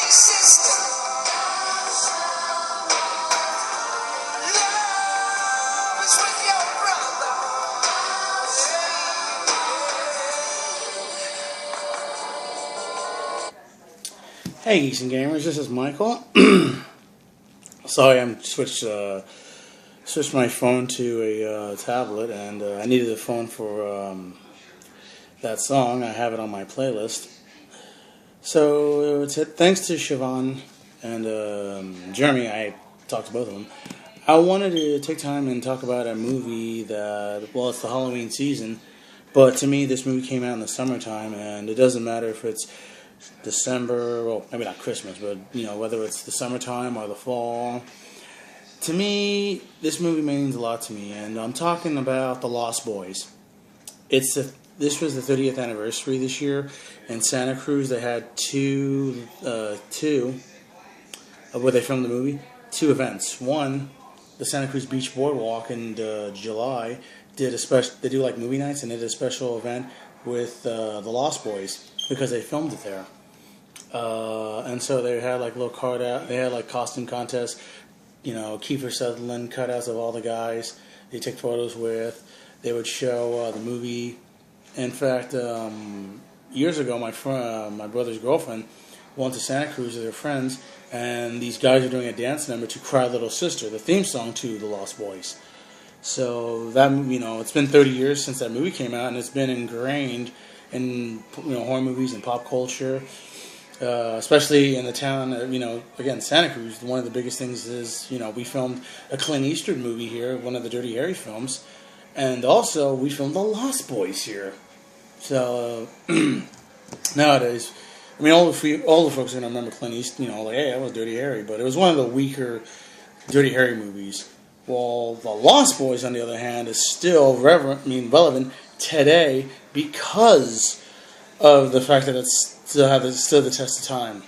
Hey, Geeks and Gamers, this is Michael. Sorry, I'm switched my phone to a tablet, and I needed a phone for that song. I have it on my playlist. So, thanks to Siobhan and Jeremy, I talked to both of them. I wanted to take time and talk about a movie that, well, it's the Halloween season, but to me, this movie came out in the summertime, and it doesn't matter if it's December, well, maybe not Christmas, but, whether it's the summertime or the fall. To me, this movie means a lot to me, and I'm talking about The Lost Boys. This was the 30th anniversary this year. In Santa Cruz, they had two of where they filmed the movie, two events. One, the Santa Cruz Beach Boardwalk in July they do like movie nights, and they did a special event with the Lost Boys because they filmed it there. And so they had like little they had like costume contests, Kiefer Sutherland cutouts of all the guys they take photos with. They would show the movie. In fact, years ago, my brother's girlfriend went to Santa Cruz with her friends, and these guys are doing a dance number to Cry Little Sister, the theme song to The Lost Boys. So that, it's been 30 years since that movie came out, and it's been ingrained in horror movies and pop culture, especially in the town. Again, Santa Cruz. One of the biggest things is we filmed a Clint Eastwood movie here, one of the Dirty Harry films, and also we filmed The Lost Boys here. So nowadays, all the folks are gonna remember Clint Eastwood. Hey, that was Dirty Harry, but it was one of the weaker Dirty Harry movies. Well, The Lost Boys, on the other hand, is still relevant today because of the fact that it's still the test of time.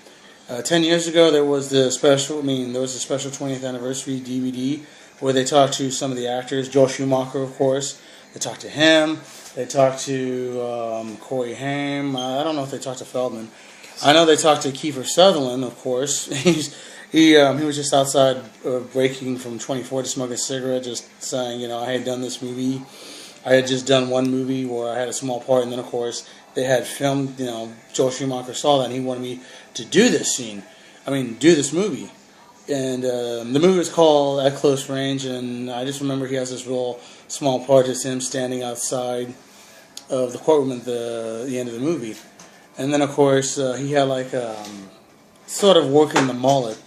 10 years ago, there was the special 20th anniversary DVD where they talked to some of the actors. Joel Schumacher, of course. They talked to him. They talked to Corey Haim. I don't know if they talked to Feldman. I know they talked to Kiefer Sutherland, of course. He was just outside breaking from 24 to smoke a cigarette, just saying, I had done this movie. I had just done one movie where I had a small part, and then, of course, they had filmed, Joel Schumacher saw that, and he wanted me to do this movie. And the movie was called At Close Range, and I just remember he has this real small part, just him standing outside of the courtroom at the end of the movie. And then, of course, he had like sort of working the mullet.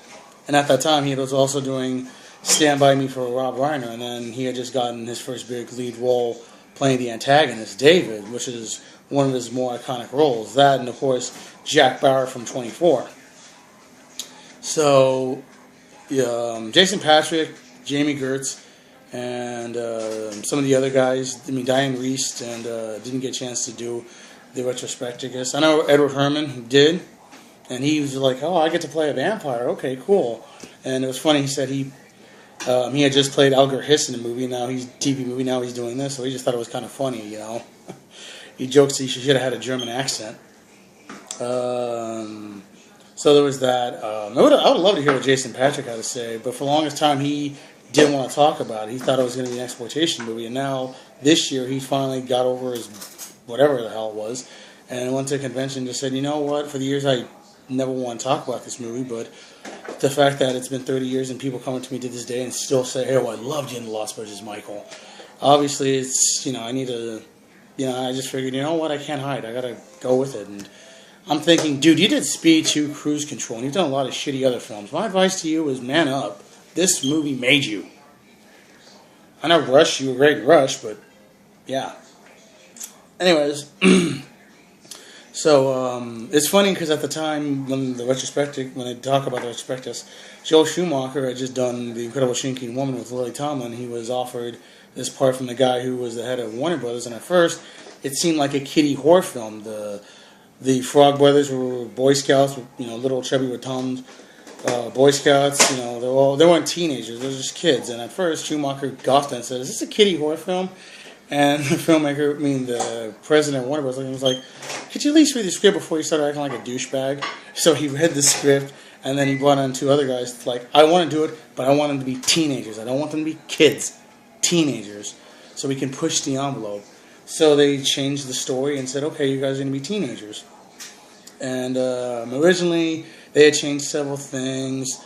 And at that time, he was also doing Stand By Me for Rob Reiner, and then he had just gotten his first big lead role playing the antagonist, David, which is one of his more iconic roles. That, and of course, Jack Bauer from 24. So, Jason Patric, Jamie Gertz, and some of the other guys, Diane Reist, and didn't get a chance to do the retrospective. I know Edward Herrmann did, and he was like, "Oh, I get to play a vampire. Okay, cool." And it was funny. He said he had just played Alger Hiss in a movie. Now he's TV movie. Now he's doing this, so he just thought it was kind of funny. He jokes he should have had a German accent. So there was that. I would love to hear what Jason Patric had to say, but for the longest time he didn't want to talk about it. He thought it was going to be an exploitation movie, and now this year he finally got over his whatever the hell it was, and went to a convention and just said, "You know what? For the years I never want to talk about this movie, but the fact that it's been 30 years and people come up to me to this day and still say, oh, I loved you in The Lost Boys, Michael." Obviously, it's, I need to, I just figured, what, I can't hide. I got to go with it. And I'm thinking, dude, you did Speed 2, Cruise Control, and you've done a lot of shitty other films. My advice to you is man up. This movie made you. I know Rush, you were great in Rush, but yeah. Anyways, so it's funny because at the time when they talk about the retrospectives, Joel Schumacher had just done The Incredible Shrinking Woman with Lily Tomlin. He was offered this part from the guy who was the head of Warner Brothers, and at first it seemed like a kiddie horror film. The Frog Brothers were Boy Scouts, little chubby rotund Boy Scouts. They weren't teenagers; they were just kids. And at first, Schumacher gawked and said, "Is this a kiddie horror film?" And the filmmaker, the president of Warner Bros. Was like, "Could you at least read the script before you start acting like a douchebag?" So he read the script, And then he brought on 2 other guys. Like, I want to do it, but I want them to be teenagers. I don't want them to be kids. Teenagers. So we can push the envelope. So they changed the story and said, okay, you guys are going to be teenagers. And originally, they had changed several things.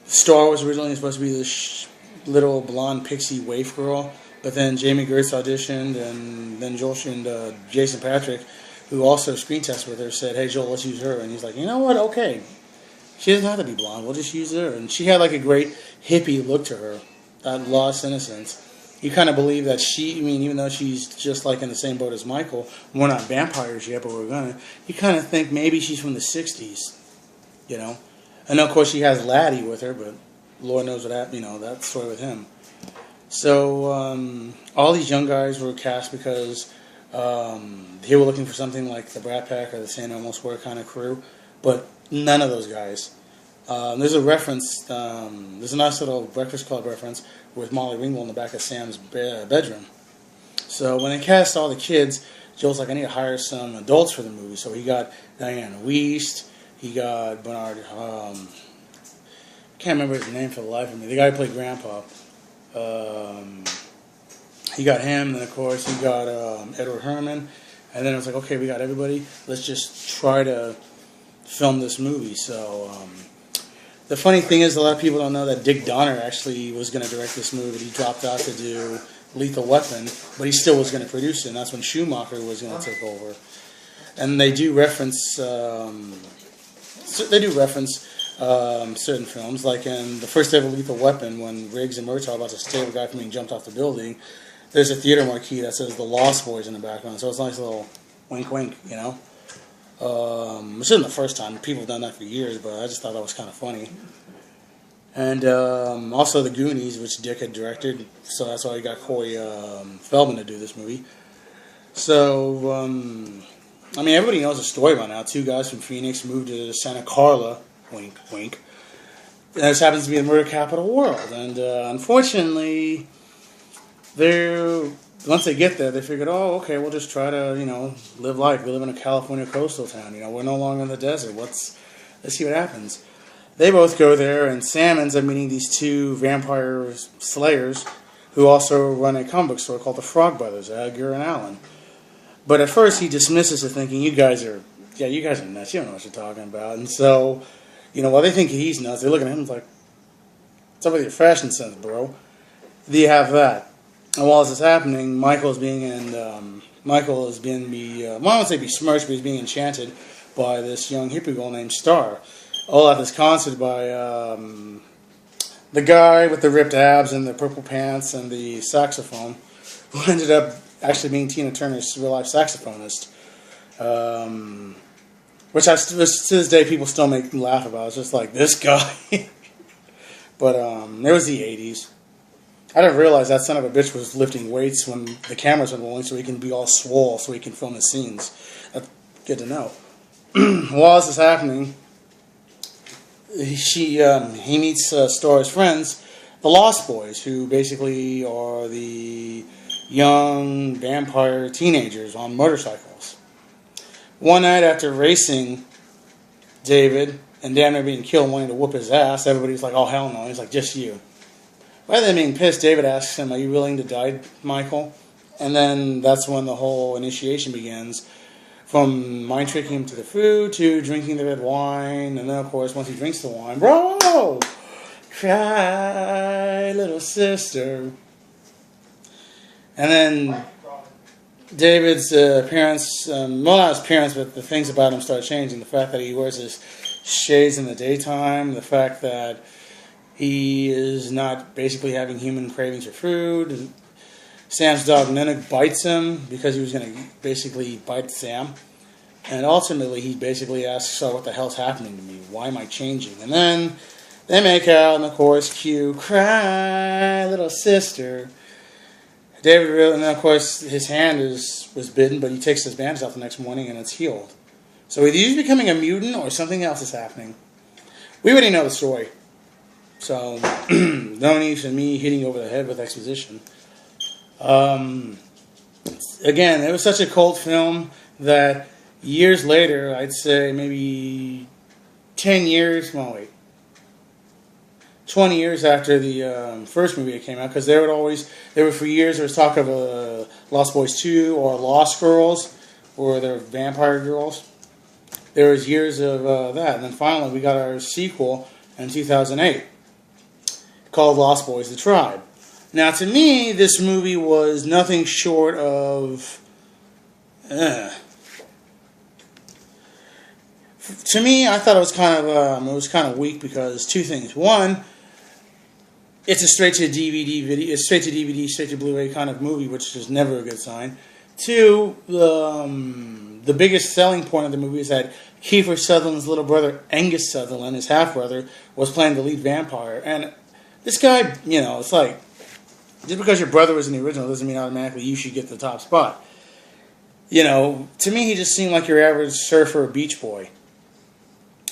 Star was originally supposed to be this little blonde pixie waif girl. But then Jamie Gertz auditioned, and then Jason Patrick, who also screen tested with her, said, hey, Joel, let's use her. And he's like, you know what? Okay. She doesn't have to be blonde. We'll just use her. And she had like a great hippie look to her that lost innocence. You kind of believe that even though she's just like in the same boat as Michael, we're not vampires yet, but we're going to, you kind of think maybe she's from the 60s, you know? And of course she has Laddie with her, but Lord knows what happened, that story with him. So all these young guys were cast because they were looking for something like the Brat Pack or the St. Elmo Square kind of crew, but none of those guys. There's a reference, there's a nice little Breakfast Club reference with Molly Ringwald in the back of Sam's bedroom. So when they cast all the kids, Joel's like, I need to hire some adults for the movie. So he got Diana Wiest, he got Bernard, can't remember his name for the life of me, the guy who played Grandpa. He got him, and then of course he got Edward Herrmann, and then it was like, okay, we got everybody, let's just try to film this movie. So the funny thing is, a lot of people don't know that Dick Donner actually was going to direct this movie. He dropped out to do Lethal Weapon, but he still was going to produce it, and that's when Schumacher was going to take over. And they do reference certain films, like in the first ever Lethal Weapon, when Riggs and Murtaugh are about to save a guy from being jumped off the building, there's a theater marquee that says The Lost Boys in the background, so it's a nice little wink wink, Which isn't the first time. People have done that for years, but I just thought that was kind of funny. And also The Goonies, which Dick had directed, so that's why he got Corey Feldman to do this movie. So, everybody knows the story by now. 2 guys from Phoenix moved to Santa Carla, wink, wink. And this happens to be the murder capital of the world. And unfortunately, once they get there, they figured, oh, okay, we'll just try to, live life. We live in a California coastal town. We're no longer in the desert. Let's see what happens. They both go there, and Sam ends up meeting these 2 vampire slayers who also run a comic book store called the Frog Brothers, Edgar and Allan. But at first, he dismisses it, thinking, you guys are nuts. You don't know what you're talking about. And so, while they think he's nuts, they look at him and like, what's up with your fashion sense, bro? You have that. And while this is happening, Michael is being I won't say besmirched, but he's being enchanted by this young hippie girl named Star. All at this concert by the guy with the ripped abs and the purple pants and the saxophone, who ended up actually being Tina Turner's real-life saxophonist. Which to this day people still make me laugh about. It's just like, this guy. But it was the 80s. I didn't realize that son of a bitch was lifting weights when the cameras were rolling so he can be all swole so he can film his scenes. That's good to know. While this is happening, he meets Star's friends, the Lost Boys, who basically are the young vampire teenagers on motorcycles. One night after racing David and damn near being killed, wanting to whoop his ass, everybody's like, oh, hell no. He's like, just you. Rather than being pissed, David asks him, are you willing to die, Michael? And then that's when the whole initiation begins. From mind tricking him to the food, to drinking the red wine, and then, of course, once he drinks the wine, bro! Cry, little sister. And then David's appearance, well, not his appearance, but the things about him start changing. The fact that he wears his shades in the daytime, the fact that he is not basically having human cravings for food. And Sam's dog Nina bites him because he was going to basically bite Sam. And ultimately he basically asks, so what the hell's happening to me? Why am I changing? And then they make out, and of course, cue, cry, little sister. David really, and then of course his hand was bitten, but he takes his bandage off the next morning and it's healed. So either he's becoming a mutant or something else is happening. We already know the story. So, no need for me hitting over the head with exposition. Again, it was such a cult film that years later, I'd say maybe 10 years, well, wait, 20 years after the first movie that came out, because there were for years, there was talk of Lost Boys 2 or Lost Girls, or they're vampire girls. There was years of that, and then finally we got our sequel in 2008 called Lost Boys: The Tribe. Now, to me, this movie was nothing short of... To me, I thought it was kind of weak because two things. One, it's a straight to DVD video, straight to DVD, straight to Blu-ray kind of movie, which is never a good sign. Two, the biggest selling point of the movie is that Kiefer Sutherland's little brother, Angus Sutherland, his half-brother, was playing the lead vampire. And this guy, it's like, just because your brother was in the original doesn't mean automatically you should get the top spot. To me, he just seemed like your average surfer or beach boy.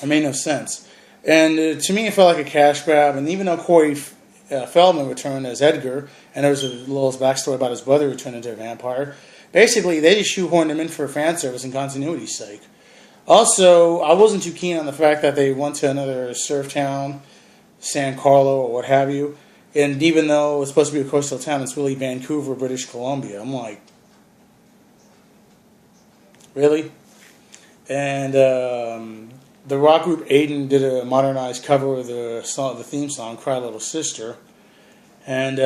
It made no sense. And to me, it felt like a cash grab. And even though Corey Feldman returned as Edgar, and there was a little backstory about his brother who turned into a vampire, basically, they just shoehorned him in for fan service and continuity's sake. Also, I wasn't too keen on the fact that they went to another surf town, San Carlo or what have you. And even though it's supposed to be a coastal town, it's really Vancouver, British Columbia. I'm like, really? And the rock group Aiden did a modernized cover of the theme song, Cry Little Sister. And,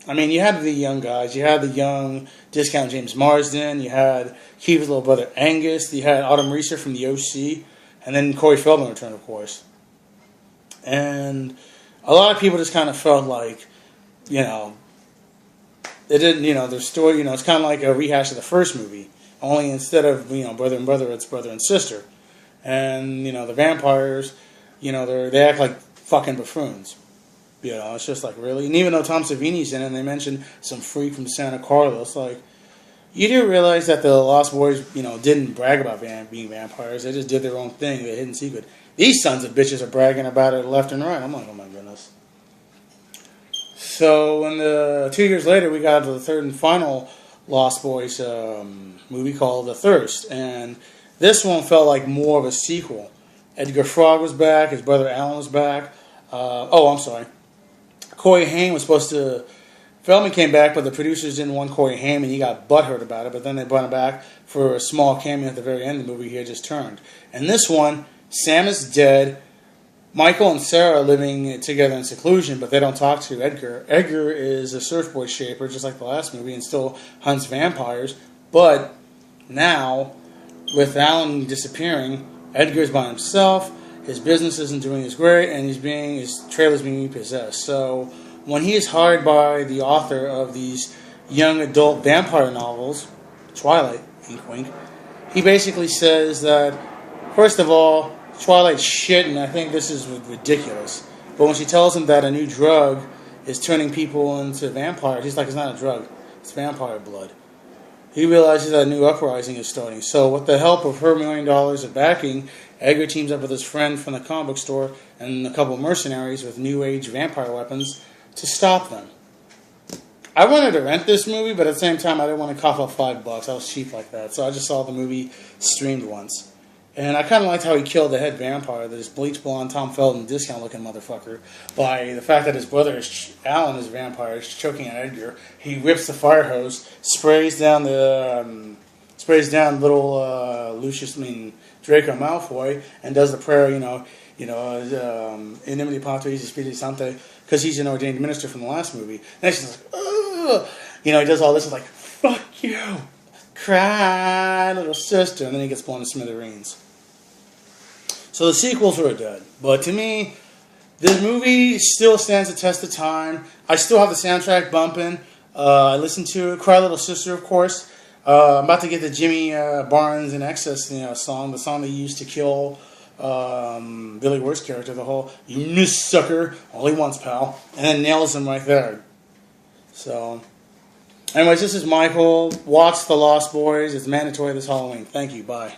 you had the young guys. You had the young discount James Marsden. You had Keith's little brother Angus. You had Autumn Reeser from the OC. And then Corey Feldman returned, of course. And a lot of people just kind of felt like, they didn't, their story, it's kind of like a rehash of the first movie. Only instead of, brother and brother, it's brother and sister. And, the vampires, they act like fucking buffoons. It's just like, really? And even though Tom Savini's in it, and they mentioned some freak from Santa Carla, it's like, you do realize that the Lost Boys, didn't brag about being vampires. They just did their own thing, the hidden secret. These sons of bitches are bragging about it left and right. I'm like, oh my goodness. So, 2 years later, we got to the third and final Lost Boys movie called The Thirst. And this one felt like more of a sequel. Edgar Frog was back. His brother Alan was back. I'm sorry. Corey Haim was supposed to... Feldman came back, but the producers didn't want Corey Haim, and he got butthurt about it. But then they brought him back for a small cameo at the very end of the movie he had just turned. And this one, Sam is dead. Michael and Sarah are living together in seclusion, but they don't talk to Edgar. Edgar is a surfboard shaper, just like the last movie, and still hunts vampires. But now, with Alan disappearing, Edgar's by himself. His business isn't doing as great, and his trailer's being repossessed. So when he is hired by the author of these young adult vampire novels, Twilight, wink wink, he basically says that, first of all, Twilight's shit, and I think this is ridiculous. But when she tells him that a new drug is turning people into vampires, he's like, it's not a drug, it's vampire blood. He realizes that a new uprising is starting. So with the help of her $1 million of backing, Edgar teams up with his friend from the comic book store and a couple of mercenaries with new age vampire weapons to stop them. I wanted to rent this movie, but at the same time I didn't want to cough up $5. I was cheap like that. So I just saw the movie streamed once. And I kind of liked how he killed the head vampire, this bleach blonde, Tom Felton, discount-looking motherfucker, by the fact that his brother, Alan, is a vampire, is choking at Edgar. He rips the fire hose, sprays down little Draco Malfoy, and does the prayer, in nomine Patris et Spiritus Sancti, because he's an ordained minister from the last movie. And he's like, ugh! He does all this, and like, fuck you! Cry, little sister, and then he gets blown to smithereens. So the sequels were dead. But to me, this movie still stands the test of time. I still have the soundtrack bumping. I listen to it. Cry Little Sister, of course. I'm about to get the Jimmy Barnes and Excess song, the song they used to kill Billy Ward's character, the whole, you miss sucker, only once, pal. And then nails him right there. So... anyways, this is Michael. Watch The Lost Boys. It's mandatory this Halloween. Thank you. Bye.